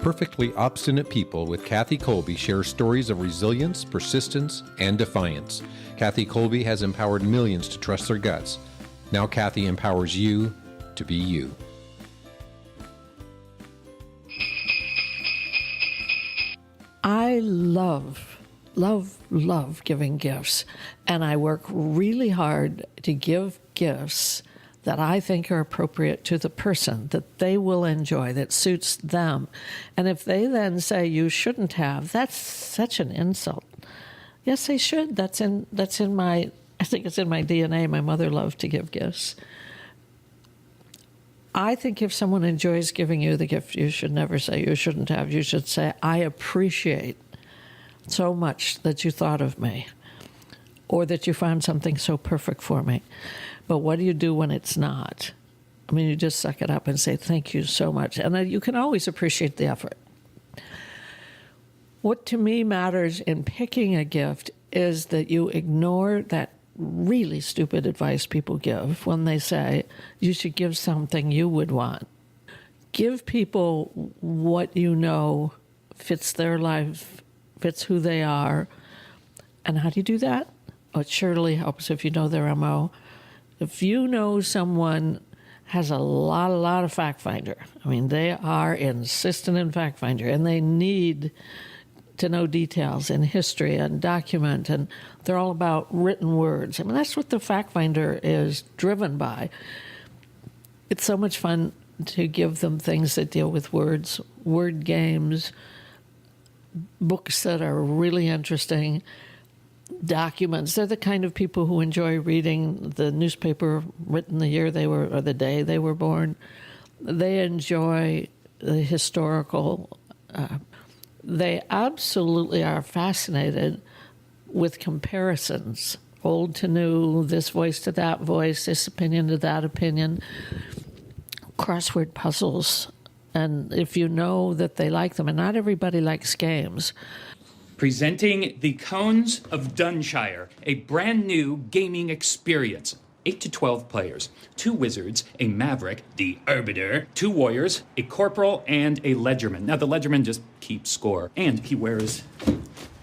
Perfectly Obstinate People with Kathy Kolbe shares stories of resilience, persistence, and defiance. Kathy Kolbe has empowered millions to trust their guts. Now Kathy empowers you to be you. I love giving gifts, and I work really hard to give gifts that I think are appropriate to the person, that they will enjoy, that suits them. And if they then say you shouldn't have, that's such an insult. Yes, they should. That's in my, I think it's in my DNA. My mother loved to give gifts. I think if someone enjoys giving you the gift, you should never say you shouldn't have. You should say, I appreciate so much that you thought of me, or that you found something so perfect for me. But what do you do when it's not? I mean, you just suck it up and say, thank you so much. And you can always appreciate the effort. What to me matters in picking a gift is that you ignore that really stupid advice people give when they say you should give something you would want. Give people what you know fits their life, fits who they are. And how do you do that? Oh, it surely helps if you know their MO. If you know someone has a lot of fact finder, I mean, they are insistent in fact finder, and they need to know details in history and document, and they're all about written words. I mean, that's what the fact finder is driven by. It's so much fun to give them things that deal with words, word games, books that are really interesting, documents. They're the kind of people who enjoy reading the newspaper written the year they were, or the day they were born. They enjoy the historical. They absolutely are fascinated with comparisons, old to new, this voice to that voice, this opinion to that opinion, crossword puzzles. And if you know that they like them, and not everybody likes games. Presenting the Cones of Dunshire, a brand new gaming experience. 8 to 12 players, 2 wizards, a maverick, the arbiter, 2 warriors, a corporal, and a ledgerman. Now, the ledgerman just keeps score, and he wears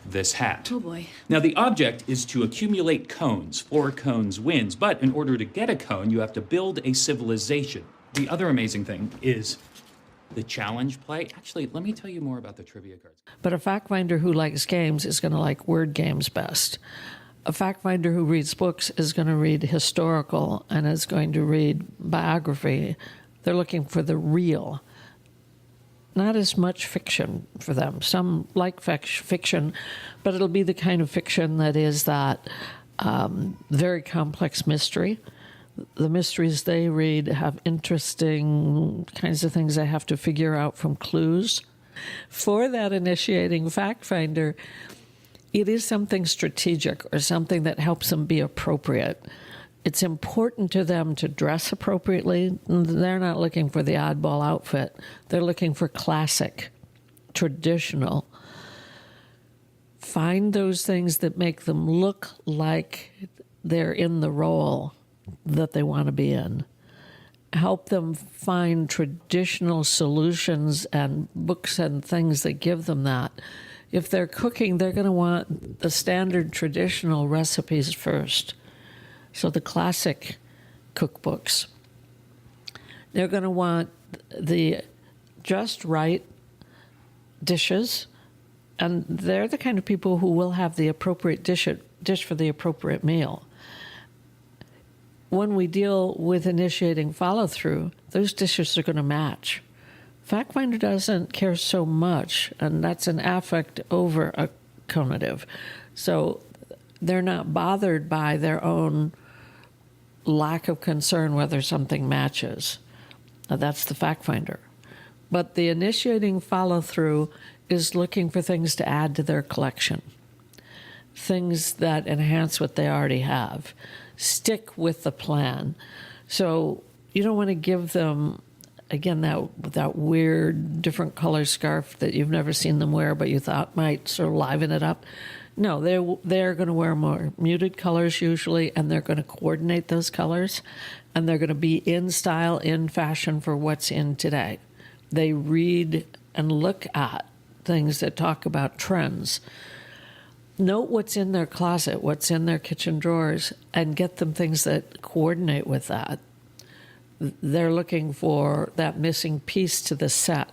this hat. Oh, boy. Now, the object is to accumulate cones. 4 cones wins, but in order to get a cone, you have to build a civilization. The other amazing thing is the challenge play. Actually, let me tell you more about the trivia cards. But a fact finder who likes games is going to like word games best. A fact finder who reads books is going to read historical and is going to read biography. They're looking for the real, not as much fiction for them. Some like fiction, but it'll be the kind of fiction that is that very complex mystery. The mysteries they read have interesting kinds of things they have to figure out from clues. For that initiating fact finder, it is something strategic or something that helps them be appropriate. It's important to them to dress appropriately. They're not looking for the oddball outfit. They're looking for classic, traditional. Find those things that make them look like they're in the role that they want to be in. Help them find traditional solutions and books and things that give them that. If they're cooking, they're going to want the standard traditional recipes first. So the classic cookbooks. They're going to want the just right dishes, and they're the kind of people who will have the appropriate dish for the appropriate meal. When we deal with initiating follow-through, those dishes are going to match. Fact finder doesn't care so much, and that's an affect over a conative. So they're not bothered by their own lack of concern whether something matches. Now, that's the fact finder. But the initiating follow-through is looking for things to add to their collection, things that enhance what they already have. Stick with the plan. So you don't want to give them, again, that weird different color scarf that you've never seen them wear but you thought might sort of liven it up. No, they're going to wear more muted colors usually, and they're going to coordinate those colors, and they're going to be in style, in fashion for what's in today. They read and look at things that talk about trends. Note what's in their closet, what's in their kitchen drawers, and get them things that coordinate with that. They're looking for that missing piece to the set.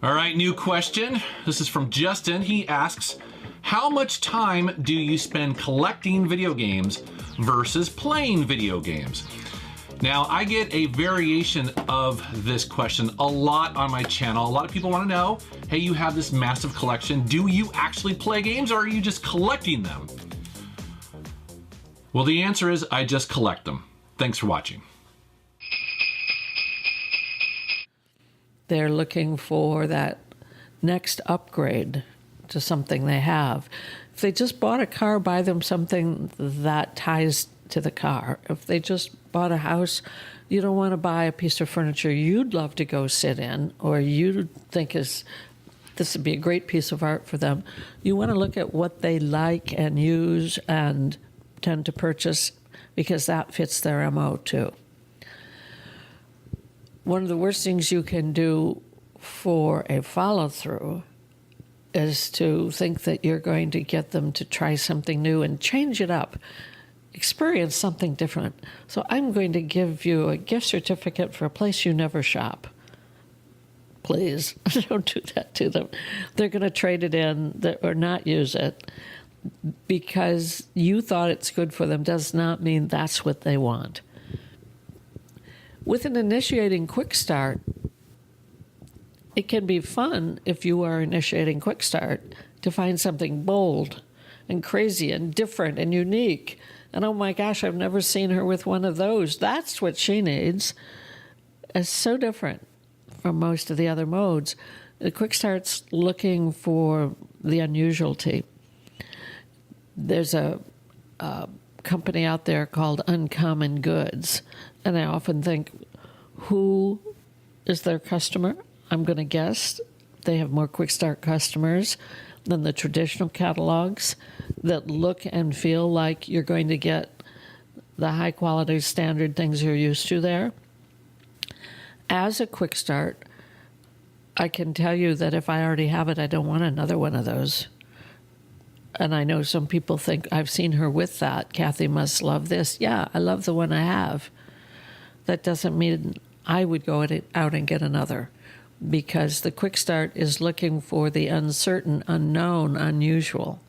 All right, new question. This is from Justin. He asks, how much time do you spend collecting video games versus playing video games? Now, I get a variation of this question a lot on my channel. A lot of people want to know, hey, you have this massive collection. Do you actually play games or are you just collecting them? Well, the answer is I just collect them. Thanks for watching. They're looking for that next upgrade to something they have. If they just bought a car, buy them something that ties to the car. If they just bought a house, you don't want to buy a piece of furniture you'd love to go sit in or you think this would be a great piece of art for them. You want to look at what they like and use and tend to purchase because that fits their MO too. One of the worst things you can do for a follow-through is to think that you're going to get them to try something new and change it up, experience something different. So I'm going to give you a gift certificate for a place you never shop. Please, don't do that to them. They're going to trade it in or not use it because you thought it's good for them does not mean that's what they want. With an initiating quick start, it can be fun if you are initiating quick start to find something bold and crazy and different and unique. And oh my gosh, I've never seen her with one of those. That's what she needs. It's so different from most of the other modes. The quick start's looking for the unusuality. There's a company out there called Uncommon Goods. And I often think, who is their customer? I'm going to guess they have more quick start customers than the traditional catalogs that look and feel like you're going to get the high quality standard things you're used to there. As a quick start, I can tell you that if I already have it, I don't want another one of those. And I know some people think, I've seen her with that. Kathy must love this. Yeah, I love the one I have. That doesn't mean I would go out and get another because the quick start is looking for the uncertain, unknown, unusual.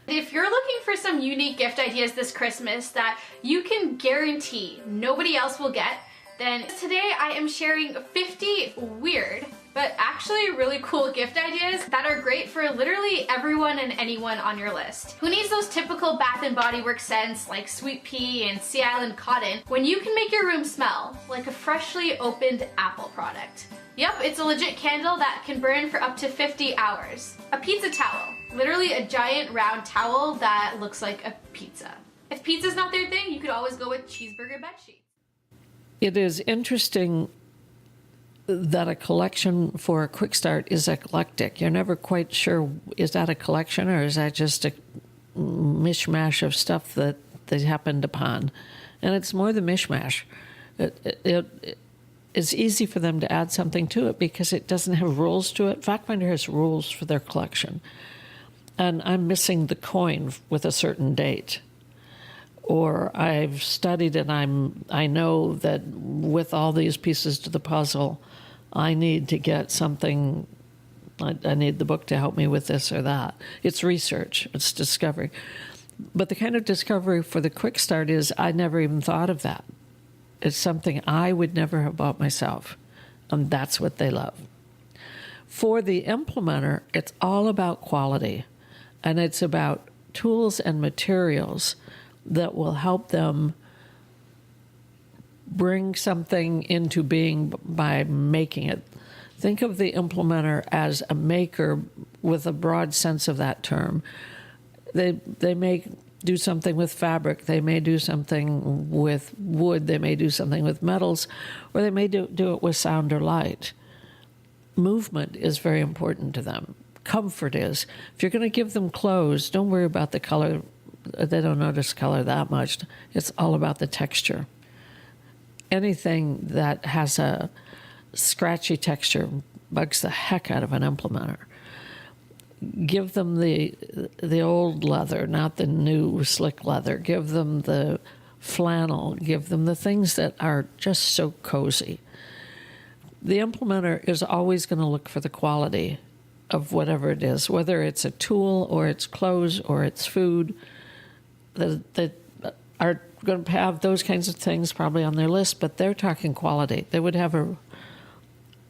If you're looking for some unique gift ideas this Christmas that you can guarantee nobody else will get, then today I am sharing 50 weird, but actually really cool gift ideas that are great for literally everyone and anyone on your list. Who needs those typical Bath & Body Works scents like Sweet Pea and Sea Island Cotton when you can make your room smell like a freshly opened Apple product? Yep, it's a legit candle that can burn for up to 50 hours. A pizza towel, literally a giant round towel that looks like a pizza. If pizza's not their thing, you could always go with cheeseburger bedsheets. It is interesting that a collection for a quick start is eclectic. You're never quite sure, is that a collection or is that just a mishmash of stuff that they happened upon? And it's more the mishmash. It's easy for them to add something to it because it doesn't have rules to it. FactFinder has rules for their collection. And I'm missing the coin with a certain date. Or I've studied and I know that with all these pieces to the puzzle, I need to get something, I need the book to help me with this or that. It's research, it's discovery. But the kind of discovery for the quick start is I never even thought of that. It's something I would never have bought myself, and that's what they love. For the implementer, it's all about quality, and it's about tools and materials that will help them bring something into being by making it. Think of the implementer as a maker with a broad sense of that term. They may do something with fabric, they may do something with wood, they may do something with metals, or they may do it with sound or light. Movement is very important to them. Comfort is. If you're going to give them clothes, don't worry about the color. They don't notice color that much. It's all about the texture. Anything that has a scratchy texture, bugs the heck out of an implementer. Give them the old leather, not the new slick leather. Give them the flannel. Give them the things that are just so cozy. The implementer is always going to look for the quality of whatever it is, whether it's a tool or it's clothes or it's food. That are going to have those kinds of things probably on their list, but they're talking quality. They would have a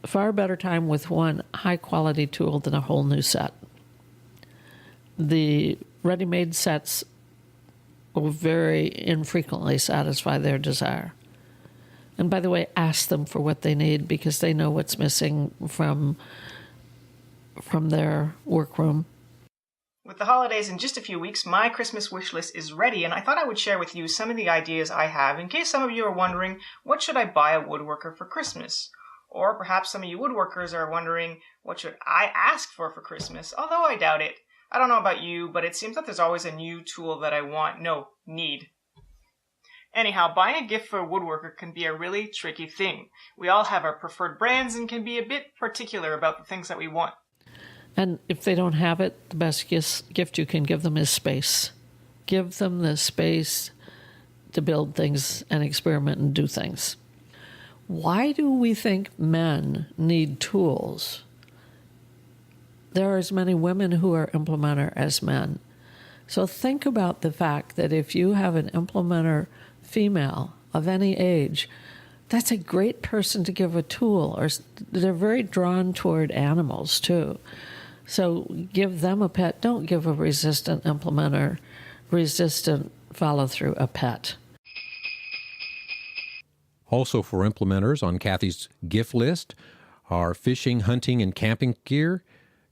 far better time with one high-quality tool than a whole new set. The ready-made sets will very infrequently satisfy their desire. And by the way, ask them for what they need because they know what's missing from their workroom. With the holidays in just a few weeks, my Christmas wish list is ready, and I thought I would share with you some of the ideas I have in case some of you are wondering, what should I buy a woodworker for Christmas? Or perhaps some of you woodworkers are wondering, what should I ask for Christmas? Although I doubt it. I don't know about you, but it seems that there's always a new tool that I need. Anyhow, buying a gift for a woodworker can be a really tricky thing. We all have our preferred brands and can be a bit particular about the things that we want. And if they don't have it, the best gift you can give them is space. Give them the space to build things and experiment and do things. Why do we think men need tools? There are as many women who are implementer as men. So think about the fact that if you have an implementer female of any age, that's a great person to give a tool. Or they're very drawn toward animals too. So give them a pet. Don't give a resistant implementer, resistant follow-through a pet. Also for implementers on Kathy's gift list are fishing, hunting, and camping gear,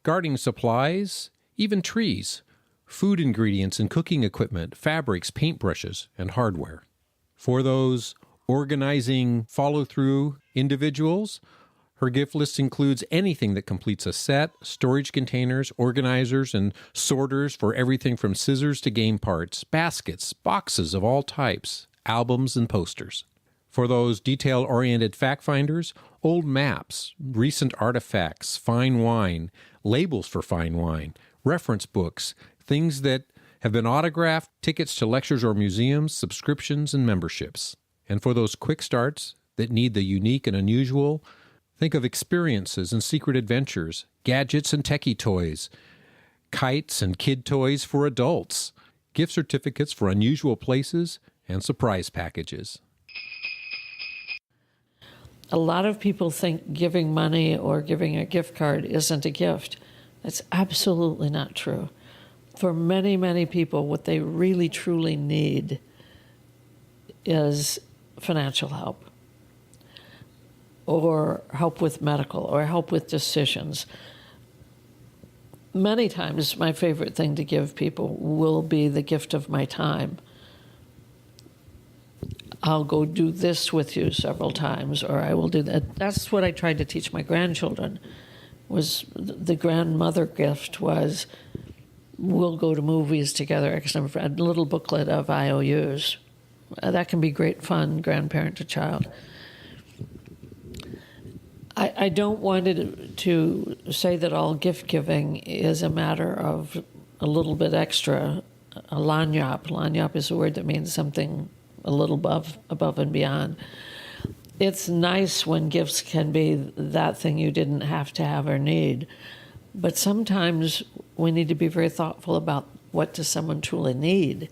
gardening supplies, even trees, food ingredients and cooking equipment, fabrics, paintbrushes, and hardware. For those organizing follow-through individuals, her gift list includes anything that completes a set, storage containers, organizers, and sorters for everything from scissors to game parts, baskets, boxes of all types, albums, and posters. For those detail-oriented fact finders, old maps, recent artifacts, fine wine, labels for fine wine, reference books, things that have been autographed, tickets to lectures or museums, subscriptions, and memberships. And for those quick starts that need the unique and unusual, think of experiences and secret adventures, gadgets and techie toys, kites and kid toys for adults, gift certificates for unusual places, and surprise packages. A lot of people think giving money or giving a gift card isn't a gift. That's absolutely not true. For many, many people, what they really, truly need is financial help, or help with medical, or help with decisions. Many times, my favorite thing to give people will be the gift of my time. I'll go do this with you several times, or I will do that. That's what I tried to teach my grandchildren. Was the grandmother gift was, we'll go to movies together. A little booklet of IOUs. That can be great fun, grandparent to child. I don't want to say that all gift giving is a matter of a little bit extra. A lagniappe. Lagniappe is a word that means something a little above and beyond. It's nice when gifts can be that thing you didn't have to have or need, but sometimes we need to be very thoughtful about what does someone truly need,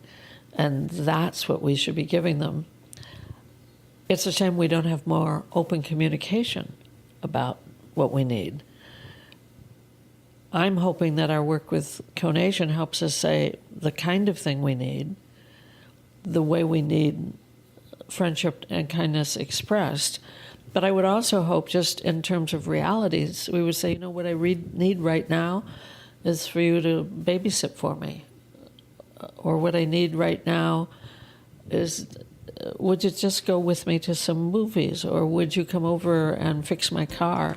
and that's what we should be giving them. It's a shame we don't have more open communication about what we need. I'm hoping that our work with Conation helps us say the kind of thing we need, the way we need friendship and kindness expressed. But I would also hope, just in terms of realities, we would say, what I need right now is for you to babysit for me. Or what I need right now is, would you just go with me to some movies? Or would you come over and fix my car?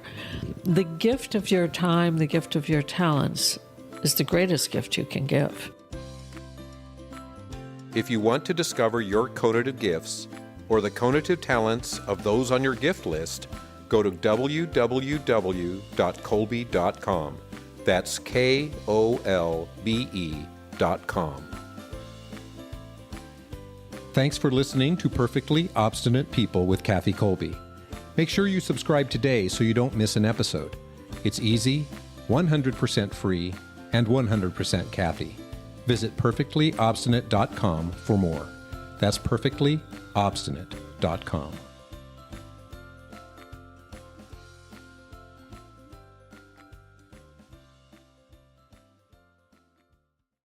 The gift of your time, the gift of your talents is the greatest gift you can give. If you want to discover your Conative gifts or the Conative talents of those on your gift list, go to www.kolbe.com. That's KOLBE.com. Thanks for listening to Perfectly Obstinate People with Kathy Kolbe. Make sure you subscribe today so you don't miss an episode. It's easy, 100% free, and 100% Kathy. Visit perfectlyobstinate.com for more. That's perfectlyobstinate.com.